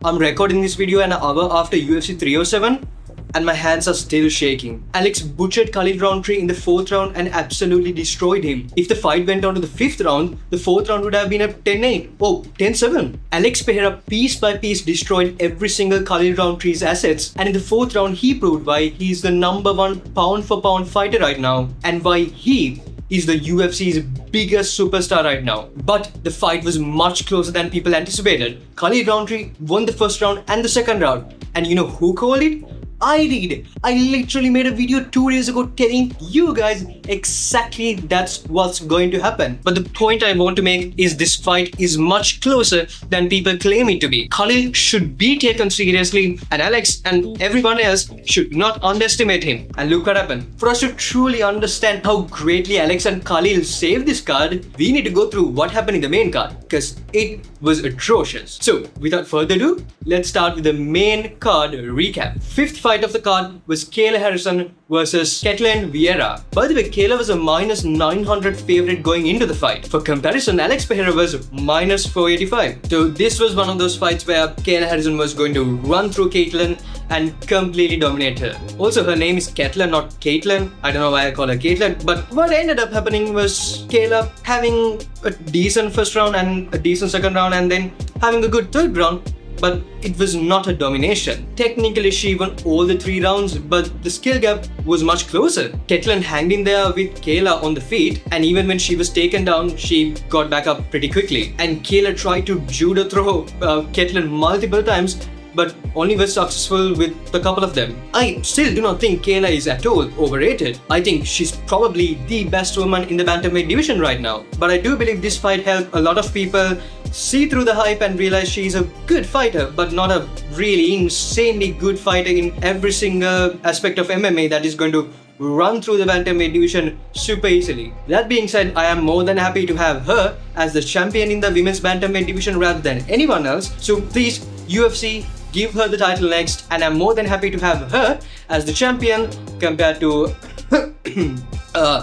I'm recording this video an hour after UFC 307 and my hands are still shaking. Alex butchered Khalil Rountree in the 4th round and absolutely destroyed him. If the fight went on to the 5th round, the 4th round would have been a 10-8 or 10-7. Alex Pereira piece by piece destroyed every single Khalil Rountree's assets, and in the 4th round he proved why he's the #1 pound for pound fighter right now and why he is the UFC's biggest superstar right now. But the fight was much closer than people anticipated. Khalil Rountree won the 1st round and the 2nd round. And you know who called it? I did. I literally made a video 2 days ago telling you guys exactly that's what's going to happen. But the point I want to make is this fight is much closer than people claim it to be. Khalil should be taken seriously and Alex and everyone else should not underestimate him. And look what happened. For us to truly understand how greatly Alex and Khalil saved this card, we need to go through what happened in the main card because it was atrocious. So without further ado, let's start with the main card recap. 5th fight of the card was Kayla Harrison versus Ketlen Vieira. By the way, Kayla was a -900 favorite going into the fight. For comparison, Alex Pereira was -485. So this was one of those fights where Kayla Harrison was going to run through Caitlin and completely dominate her. Also, her name is Ketlen, not Caitlin. I don't know why I call her Caitlin, but what ended up happening was Kayla having a decent 1st round and a decent 2nd round and then having a good 3rd round. But it was not a domination. Technically, she won all the 3 rounds, but the skill gap was much closer. Ketlen hanged in there with Kayla on the feet, and even when she was taken down, she got back up pretty quickly. And Kayla tried to judo throw Ketlen multiple times, but only was successful with a couple of them. I still do not think Kayla is at all overrated. I think she's probably the best woman in the bantamweight division right now. But I do believe this fight helped a lot of people see through the hype and realize she's a good fighter, but not a really insanely good fighter in every single aspect of MMA that is going to run through the bantamweight division super easily. That being said, I am more than happy to have her as the champion in the women's bantamweight division rather than anyone else. So please, UFC, give her the title next, and I'm more than happy to have her as the champion compared to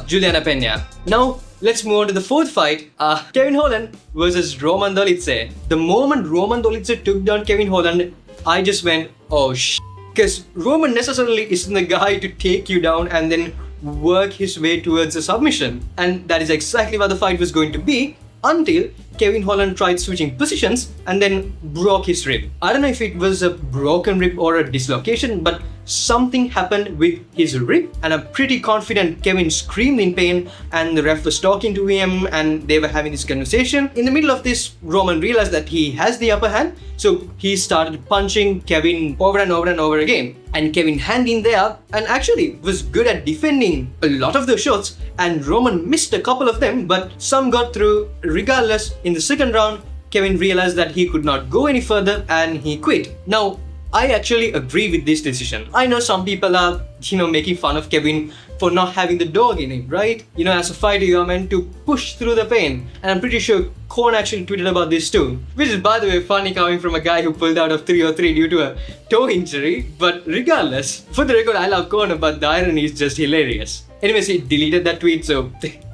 Juliana Pena. Now, let's move on to the 4th fight, Kevin Holland versus Roman Dolidze. The moment Roman Dolidze took down Kevin Holland, I just went, oh sh**. Because Roman necessarily isn't the guy to take you down and then work his way towards a submission. And that is exactly what the fight was going to be until Kevin Holland tried switching positions and then broke his rib. I don't know if it was a broken rib or a dislocation, but something happened with his rib, and I'm pretty confident Kevin screamed in pain and the ref was talking to him and they were having this conversation. In the middle of this, Roman realized that he has the upper hand, so he started punching Kevin over and over and over again. And Kevin hung in there and actually was good at defending a lot of the shots, and Roman missed a couple of them, but some got through. Regardless, in the 2nd round, Kevin realized that he could not go any further and he quit. Now, I actually agree with this decision. I know some people are, making fun of Kevin for not having the dog in him, right? As a fighter, you are meant to push through the pain. And I'm pretty sure Korn actually tweeted about this too. Which is, by the way, funny coming from a guy who pulled out of 303 due to a toe injury. But regardless, for the record, I love Korn, but the irony is just hilarious. Anyways, he deleted that tweet, so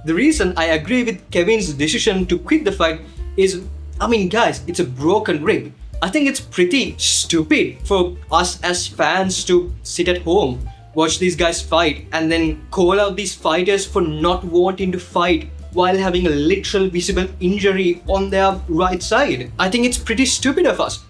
the reason I agree with Kevin's decision to quit the fight is, guys, it's a broken rib. I think it's pretty stupid for us as fans to sit at home, watch these guys fight, and then call out these fighters for not wanting to fight while having a literal visible injury on their right side. I think it's pretty stupid of us.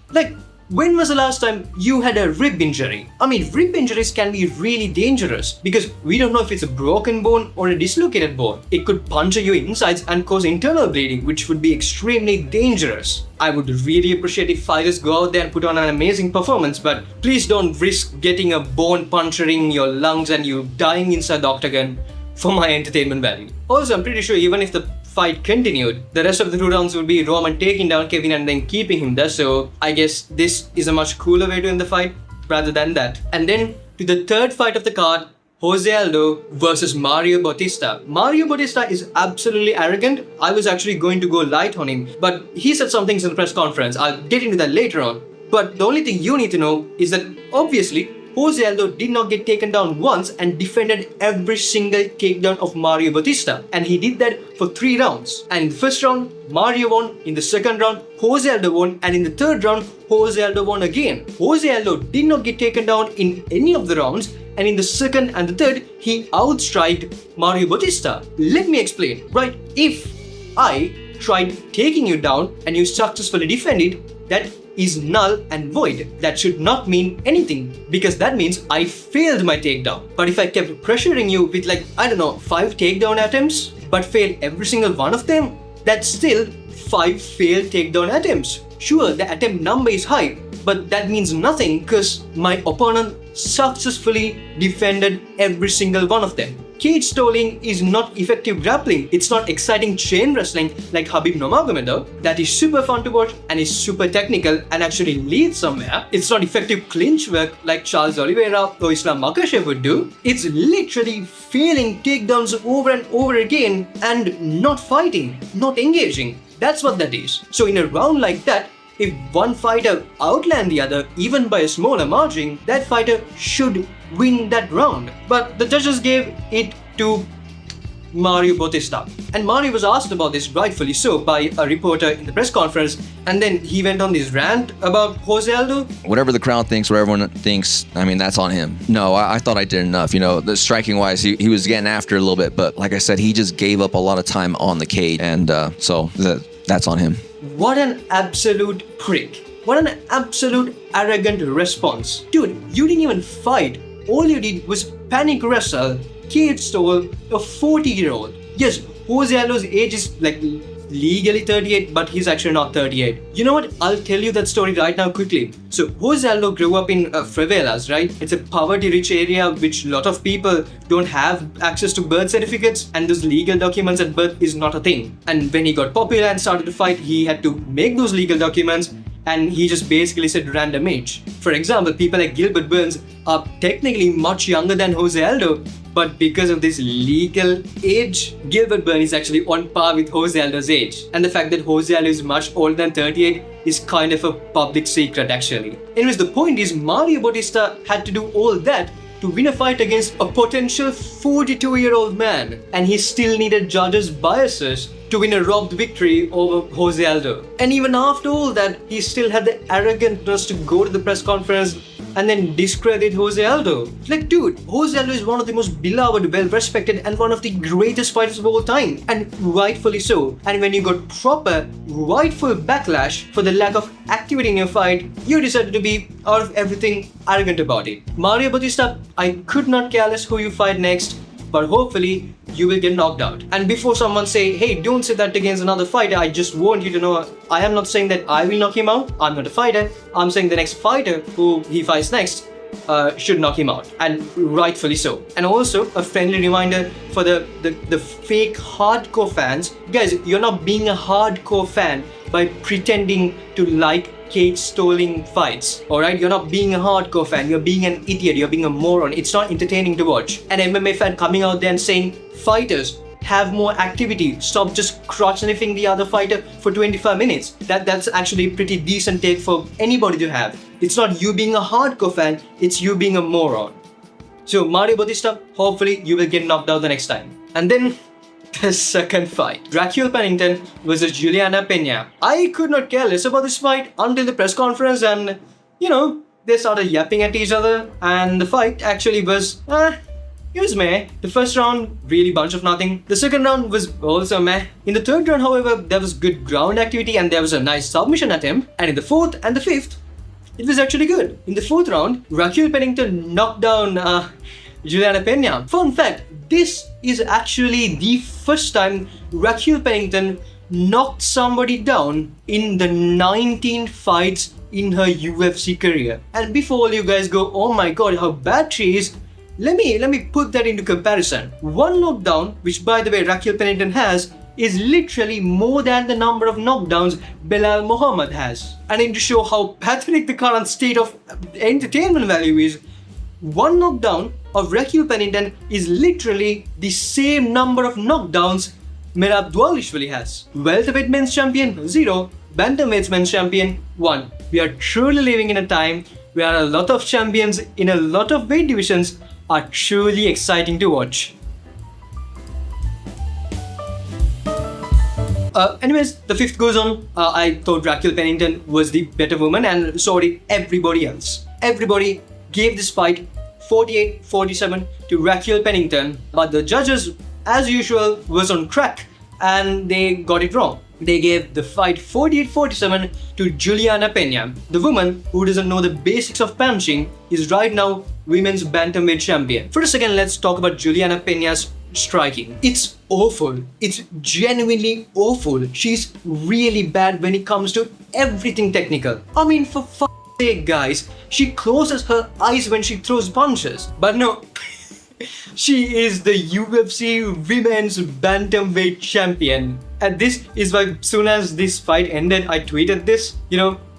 When was the last time you had a rib injury? Rib injuries can be really dangerous because we don't know if it's a broken bone or a dislocated bone. It could puncture your insides and cause internal bleeding, which would be extremely dangerous. I would really appreciate if fighters go out there and put on an amazing performance, but please don't risk getting a bone puncturing your lungs and you dying inside the octagon for my entertainment value. Also, I'm pretty sure even if the fight continued, the rest of the 2 rounds would be Roman taking down Kevin and then keeping him there, so I guess this is a much cooler way to end the fight rather than that. And then to the 3rd fight of the card, Jose Aldo versus Mario Bautista. Mario Bautista is absolutely arrogant. I was actually going to go light on him, but he said some things in the press conference. I'll get into that later on. But the only thing you need to know is that obviously Jose Aldo did not get taken down once and defended every single takedown of Mario Bautista. And he did that for 3 rounds. And in the first round, Mario won. In the second round, Jose Aldo won. And in the third round, Jose Aldo won again. Jose Aldo did not get taken down in any of the rounds. And in the second and the third, he outstriked Mario Bautista. Let me explain. Right, if I tried taking you down and you successfully defended, that is null and void. That should not mean anything, because that means I failed my takedown. But if I kept pressuring you with 5 takedown attempts but failed every single one of them, that's still 5 failed takedown attempts. Sure, the attempt number is high, but that means nothing because my opponent successfully defended every single one of them. Cage stalling is not effective grappling. It's not exciting chain wrestling like Khabib Nurmagomedov. That is super fun to watch and is super technical and actually leads somewhere. It's not effective clinch work like Charles Oliveira or Islam Makhachev would do. It's literally failing takedowns over and over again and not fighting, not engaging. That's what that is. So in a round like that, if one fighter outland the other even by a smaller margin, that fighter should win that round. But the judges gave it to Mario Bautista. And Mario was asked about this, rightfully so, by a reporter in the press conference. And then he went on this rant about Jose Aldo. Whatever the crowd thinks, what everyone thinks, I mean, that's on him. No, I thought I did enough. The striking wise, he was getting after it a little bit. But like I said, he just gave up a lot of time on the cage. And so that's on him. What an absolute prick. What an absolute arrogant response. Dude, you didn't even fight. All you did was panic wrestle, cage stall a 40-year-old. Yes, Jose Aldo's age is legally 38, but he's actually not 38. You know what? I'll tell you that story right now quickly. So Jose Aldo grew up in favelas, right? It's a poverty-rich area which a lot of people don't have access to birth certificates, and those legal documents at birth is not a thing. And when he got popular and started to fight, he had to make those legal documents, and he just basically said random age. For example, people like Gilbert Burns are technically much younger than Jose Aldo, but because of this legal age, Gilbert Burns is actually on par with Jose Aldo's age. And the fact that Jose Aldo is much older than 38 is kind of a public secret actually. Anyways, the point is Mario Bautista had to do all that to win a fight against a potential 42-year-old man, and he still needed judges' biases to win a robbed victory over Jose Aldo. And even after all that, he still had the arrogance to go to the press conference and then discredit Jose Aldo. Dude, Jose Aldo is one of the most beloved, well-respected and one of the greatest fighters of all time, and rightfully so. And when you got proper, rightful backlash for the lack of activity in your fight, you decided to be, out of everything, arrogant about it. Mario Bautista, I could not care less who you fight next, but hopefully you will get knocked out. And before someone say, hey, don't say that against another fighter, I just want you to know, I am not saying that I will knock him out. I'm not a fighter. I'm saying the next fighter who he fights next should knock him out, and rightfully so. And also a friendly reminder for the fake hardcore fans, guys, you're not being a hardcore fan by pretending to like cage stalling fights. Alright, you're not being a hardcore fan, you're being an idiot, you're being a moron. It's not entertaining to watch. An MMA fan coming out there and saying, fighters, have more activity, stop just crotch sniffing the other fighter for 25 minutes. That's actually a pretty decent take for anybody to have. It's not you being a hardcore fan, it's you being a moron. So Mario Bautista, hopefully you will get knocked out the next time. And then the second fight, Raquel Pennington versus Juliana Pena. I could not care less about this fight until the press conference, and they started yapping at each other, and the fight actually was it was meh. The first round, really bunch of nothing. The second round was also meh. In the third round, however, there was good ground activity and there was a nice submission attempt. And in the fourth and the fifth, it was actually good. In the fourth round, Raquel Pennington knocked down Juliana Pena. Fun fact, this is actually the first time Raquel Pennington knocked somebody down in the 19 fights in her UFC career. And before all you guys go, oh my god, how bad she is, let me put that into comparison. One knockdown, which by the way Raquel Pennington has, is literally more than the number of knockdowns Belal Muhammad has. And to show how pathetic the current state of entertainment value is, one knockdown of Raquel Pennington is literally the same number of knockdowns Merab Dvalishvili has. Welterweight men's champion, 0. Bantamweight men's champion, 1. We are truly living in a time where a lot of champions in a lot of weight divisions are truly exciting to watch. Anyways, the fifth goes on. I thought Raquel Pennington was the better woman, and so did everybody else. Everybody gave this fight 48-47 to Raquel Pennington, but the judges, as usual, was on track and they got it wrong. They gave the fight 48-47 to Juliana Pena. The woman who doesn't know the basics of punching is right now women's bantamweight champion. For a second, let's talk about Juliana Pena's striking. It's awful. It's genuinely awful. She's really bad when it comes to everything technical. I mean, for fuck's sake, guys, she closes her eyes when she throws punches. But no, she is the UFC Women's Bantamweight Champion. And this is why soon as this fight ended, I tweeted this.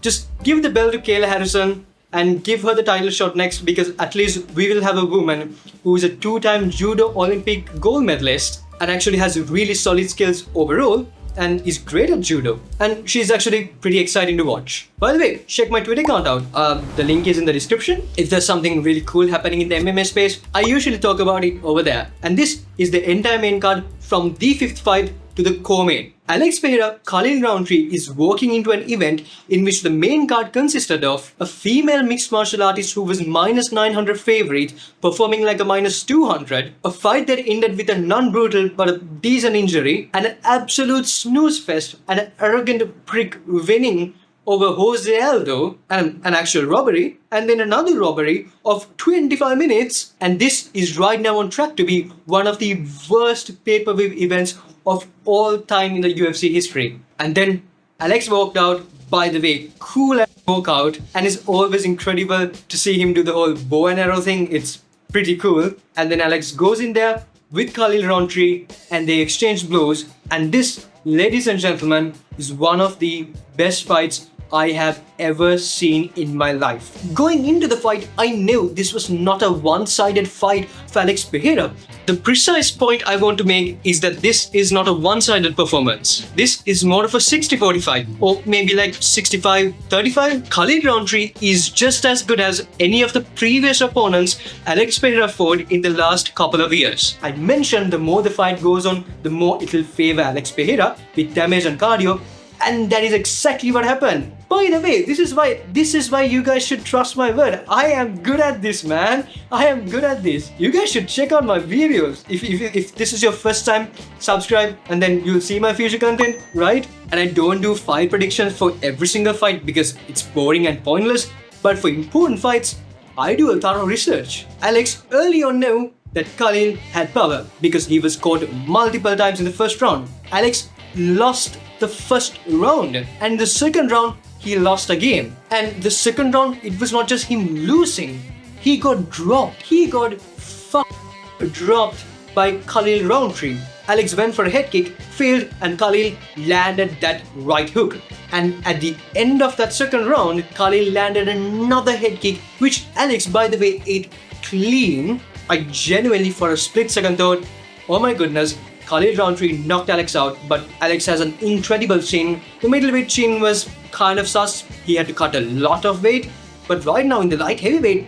Just give the belt to Kayla Harrison and give her the title shot next, because at least we will have a woman who is a two-time judo Olympic gold medalist and actually has really solid skills overall and is great at judo. And she's actually pretty exciting to watch. By the way, check my Twitter account out. The link is in the description. If there's something really cool happening in the MMA space, I usually talk about it over there. And this is the entire main card from the fifth fight to the co-main. Alex Pereira, Khalil Rountree is walking into an event in which the main card consisted of a female mixed martial artist who was -900 favorite, performing like a -200, a fight that ended with a non-brutal but a decent injury, and an absolute snooze fest and an arrogant prick winning over Jose Aldo, and an actual robbery, and then another robbery of 25 minutes. And this is right now on track to be one of the worst pay-per-view events of all time in the UFC history. And then Alex walked out. By the way, cool as walkout, and it's always incredible to see him do the whole bow and arrow thing. It's pretty cool. And then Alex goes in there with Khalil Rountree and they exchange blows. And this, ladies and gentlemen, is one of the best fights I have ever seen in my life. Going into the fight, I knew this was not a one-sided fight for Alex Pereira. The precise point I want to make is that this is not a one-sided performance. This is more of a 60-40 fight, or maybe like 65-35. Khalil Rountree is just as good as any of the previous opponents Alex Pereira fought in the last couple of years. I mentioned the more the fight goes on, the more it will favor Alex Pereira with damage and cardio. And that is exactly what happened. By the way, this is why you guys should trust my word. I am good at this, man. I am good at this. You guys should check out my videos. If this is your first time, subscribe and then you'll see my future content, right? And I don't do fight predictions for every single fight because it's boring and pointless. But for important fights, I do a thorough research. Alex early on knew that Khalil had power because he was caught multiple times in the first round. Alex lost the first round, and in the second round he lost again. And the second round, it was not just him losing, he got dropped. He got dropped by Khalil Rountree. Alex went for a head kick, failed, and Khalil landed that right hook. And at the end of that second round, Khalil landed another head kick, which Alex, by the way, ate clean. I genuinely for a split second thought, oh my goodness, Khalil Rountree knocked Alex out, but Alex has an incredible chin. The middleweight chin was kind of sus. He had to cut a lot of weight, but right now in the light heavyweight,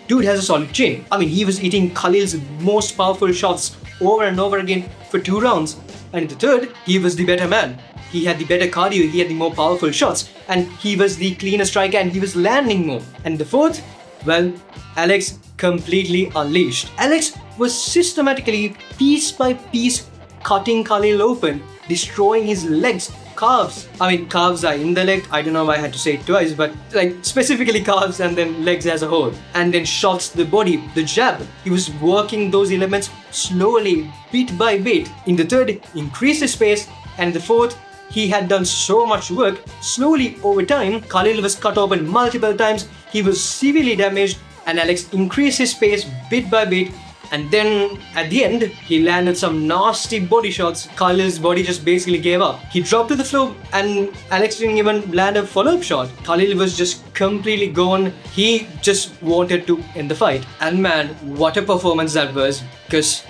dude has a solid chin. I mean, he was eating Khalil's most powerful shots over and over again for 2 rounds. And in the third, he was the better man. He had the better cardio, he had the more powerful shots, and he was the cleaner striker and he was landing more. And the fourth, well, Alex completely unleashed. Alex was systematically, piece by piece, cutting Khalil open, destroying his legs, calves. I mean, calves are in the leg. I don't know why I had to say it twice, but like specifically calves and then legs as a whole. And then shots to the body, the jab. He was working those elements slowly, bit by bit. In the third, increased his pace, and the fourth, he had done so much work. Slowly over time, Khalil was cut open multiple times. He was severely damaged, and Alex increased his pace bit by bit. And then at the end, he landed some nasty body shots. Khalil's body just basically gave up. He dropped to the floor and Alex didn't even land a follow-up shot. Khalil was just completely gone. He just wanted to end the fight. And man, what a performance that was. Because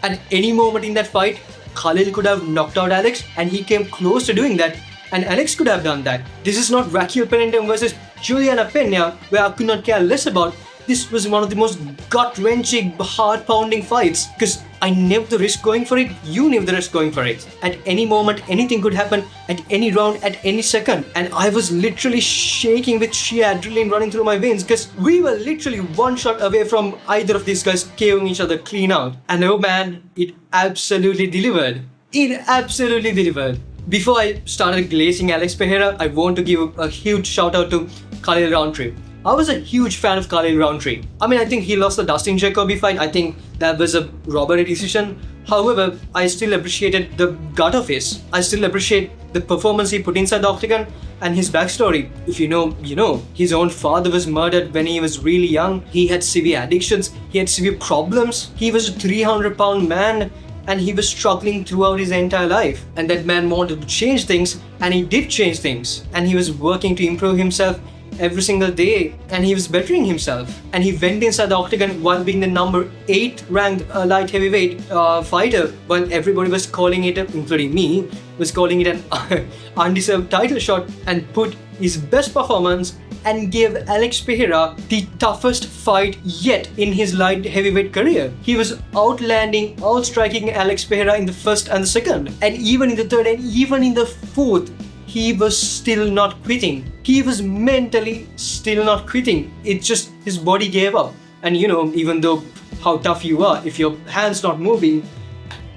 at any moment in that fight, Khalil could have knocked out Alex, and he came close to doing that. And Alex could have done that. This is not Raquel Pennington versus Juliana Pena, where I could not care less about. This was one of the most gut-wrenching, heart-pounding fights because I knew the risk going for it, you knew the risk going for it. At any moment, anything could happen, at any round, at any second. And I was literally shaking with sheer adrenaline running through my veins because we were literally one shot away from either of these guys KOing each other clean out. And oh man, it absolutely delivered. It absolutely delivered. Before I started glazing Alex Pereira, I want to give a huge shout out to Khalil Rountree. I was a huge fan of Khalil Rountree. I mean, I think he lost the Dustin Jacoby fight. I think that was a robbery decision. However, I still appreciated the gut of his. I still appreciate the performance he put inside the octagon and his backstory. If you know, you know. His own father was murdered when he was really young. He had severe addictions. He had severe problems. He was a 300-pound man and he was struggling throughout his entire life. And that man wanted to change things, and he did change things. And he was working to improve himself every single day, and he was bettering himself. And he went inside the octagon while being the number 8 ranked light heavyweight fighter, while everybody was calling it, including me, was calling it an undeserved title shot, and put his best performance and gave Alex Pereira the toughest fight yet in his light heavyweight career. He was outlanding, outstriking Alex Pereira in the first and the second, and even in the third and even in the fourth. He was still not quitting. He was mentally still not quitting. It's just his body gave up. And you know, even though how tough you are, if your hand's not moving,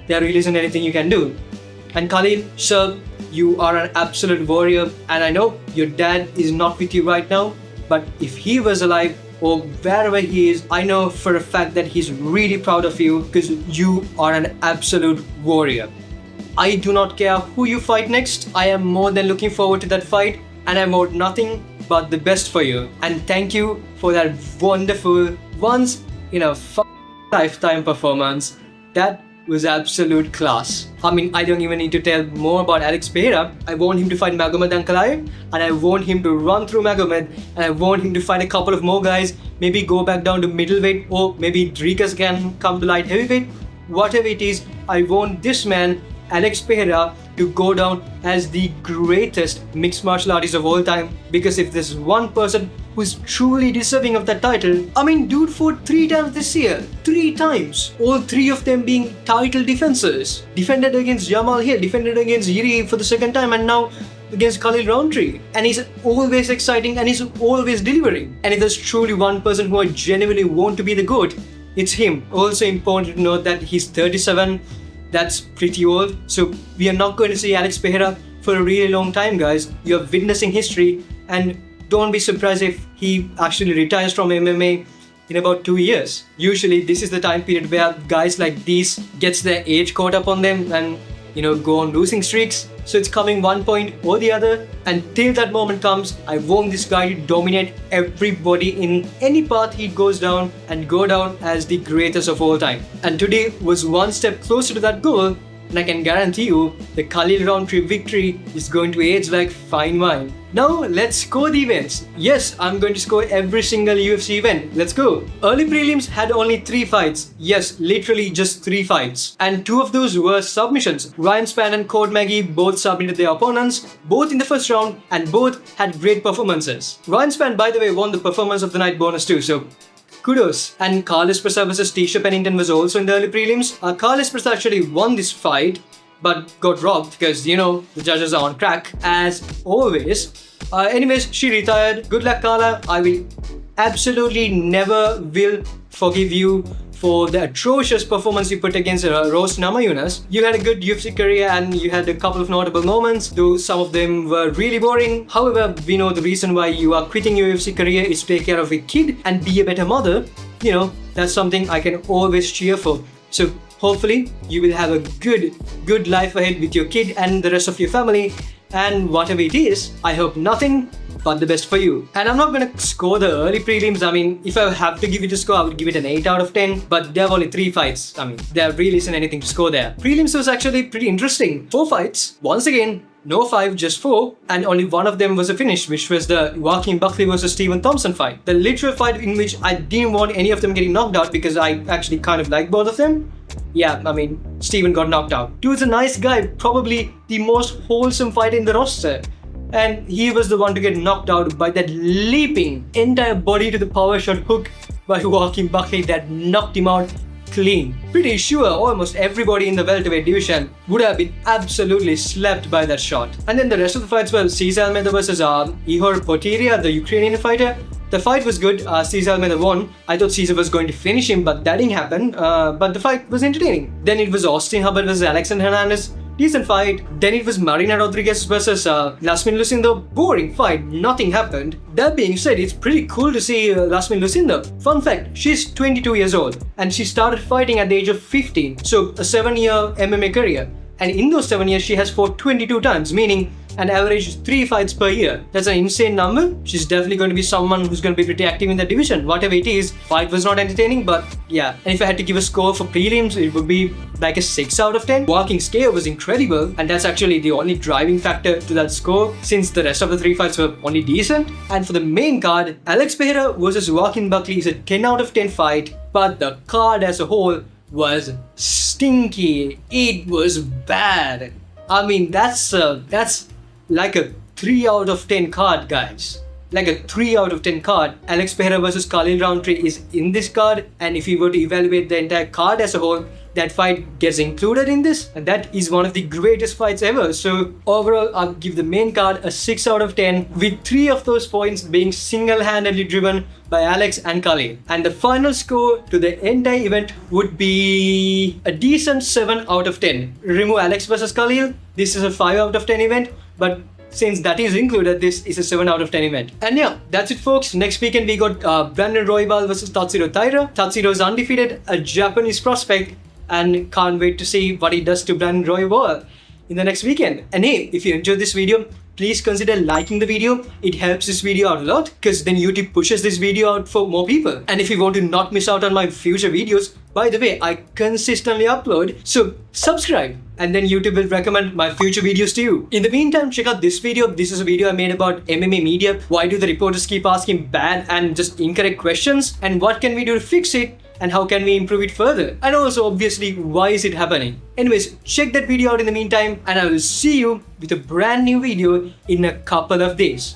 there really isn't anything you can do. And Khalil, sir, you are an absolute warrior. And I know your dad is not with you right now, but if he was alive or wherever he is, I know for a fact that he's really proud of you because you are an absolute warrior. I do not care who you fight next. I am more than looking forward to that fight, and I want nothing but the best for you. And thank you for that wonderful, once in a lifetime performance. That was absolute class. I mean, I don't even need to tell more about Alex Pereira. I want him to fight Magomed Ankalaev, and I want him to run through Magomed, and I want him to fight a couple of more guys, maybe go back down to middleweight, or maybe Drikas can come to light heavyweight. Whatever it is, I want this man, Alex Pereira, to go down as the greatest mixed martial artist of all time. Because if there's one person who's truly deserving of that title, I mean, dude fought 3 times this year. 3 times. All 3 of them being title defenses. Defended against Jamal Hill, defended against Yuri for the 2nd time, and now against Khalil Rountree. And he's always exciting and he's always delivering. And if there's truly one person who I genuinely want to be the GOAT, it's him. Also important to note that he's 37. That's pretty old. So we are not going to see Alex Pereira for a really long time, guys. You're witnessing history, and don't be surprised if he actually retires from MMA in about 2 years. Usually this is the time period where guys like these gets their age caught up on them and, you know, go on losing streaks. So it's coming one point or the other, and till that moment comes, I want this guy to dominate everybody in any path he goes down and go down as the greatest of all time. And today was one step closer to that goal, and I can guarantee you the Khalil Rountree victory is going to age like fine wine. Now let's score the events. Yes, I'm going to score every single UFC event. Let's go. Early prelims had only 3 fights. Yes, literally just 3 fights. And 2 of those were submissions. Ryan Spann and Cord Maggie both submitted their opponents, both in the first round, and both had great performances. Ryan Spann, by the way, won the performance of the night bonus too, so kudos. And Carlos Presa versus Tisha Pennington was also in the early prelims. Carlos Presa actually won this fight, but got robbed because, you know, the judges are on crack as always. Anyways, she retired. Good luck, Carla. I will absolutely never will forgive you for the atrocious performance you put against Rose Namajunas. You had a good UFC career and you had a couple of notable moments, though some of them were really boring. However, we know the reason why you are quitting your UFC career is to take care of a kid and be a better mother. You know, that's something I can always cheer for. So hopefully you will have a good life ahead with your kid and the rest of your family. And whatever it is, I hope nothing but the best for you. And I'm not gonna score the early prelims. I mean, if I have to give it a score, I would give it an 8 out of 10. But there are only 3 fights. I mean, there really isn't anything to score there. Prelims was actually pretty interesting. 4 fights. Once again, no 5, just 4. And only one of them was a finish, which was the Joaquin Buckley versus Stephen Thompson fight. The literal fight in which I didn't want any of them getting knocked out because I actually kind of like both of them. yeah, I mean, Steven got knocked out. He was a nice guy, probably the most wholesome fighter in the roster. And he was the one to get knocked out by that leaping entire body to the power shot hook by Joaquin Buckley that knocked him out clean. Pretty sure almost everybody in the welterweight division would have been absolutely slapped by that shot. And then the rest of the fights were Cesar Almeida versus Ihor Potieria, the Ukrainian fighter. The fight was good. Cesar Almeida won. I thought Cesar was going to finish him, but that didn't happen. But the fight was entertaining. Then it was Austin Hubbard versus Alexander Hernandez. Decent fight. Then it was Marina Rodriguez versus Lasmin Lucindo. Boring fight. Nothing happened. That being said, it's pretty cool to see Lasmin Lucindo. Fun fact, she's 22 years old and she started fighting at the age of 15. So a 7-year MMA career. And in those 7 years, she has fought 22 times, meaning an average 3 fights per year. That's an insane number. She's definitely going to be someone who's going to be pretty active in that division. Whatever it is, fight was not entertaining, but yeah. And if I had to give a score for prelims, it would be like a 6 out of 10. Walking scale was incredible, and that's actually the only driving factor to that score, since the rest of the 3 fights were only decent. And for the main card, Alex Pereira versus Joaquin Buckley is a 10 out of 10 fight, but the card as a whole was stinky. It was bad. I mean, that's like a 3 out of 10 card, guys. Like a 3 out of 10 card. Alex Pereira versus Khalil Rountree is in this card, and if you were to evaluate the entire card as a whole, that fight gets included in this, and that is one of the greatest fights ever. So overall, I'll give the main card a 6 out of 10, with 3 of those points being single-handedly driven by Alex and Khalil. And the final score to the entire event would be a decent 7 out of 10. Remove Alex versus Khalil, this is a 5 out of 10 event, but since that is included, this is a 7 out of 10 event. And yeah, that's it, folks. Next weekend we got Brandon Royval versus Tatsuro Taira. Tatsuro is undefeated, a Japanese prospect, and can't wait to see what he does to Brandon Royval in the next weekend. And hey, if you enjoyed this video, please consider liking the video. It helps this video out a lot, because then YouTube pushes this video out for more people. And if you want to not miss out on my future videos, by the way, I consistently upload, so subscribe, and then YouTube will recommend my future videos to you. In the meantime, check out this video. This is a video I made about MMA media. Why do the reporters keep asking bad and just incorrect questions? And what can we do to fix it? And how can we improve it further? And also, obviously, why is it happening? Anyways, check that video out in the meantime, and I will see you with a brand new video in a couple of days.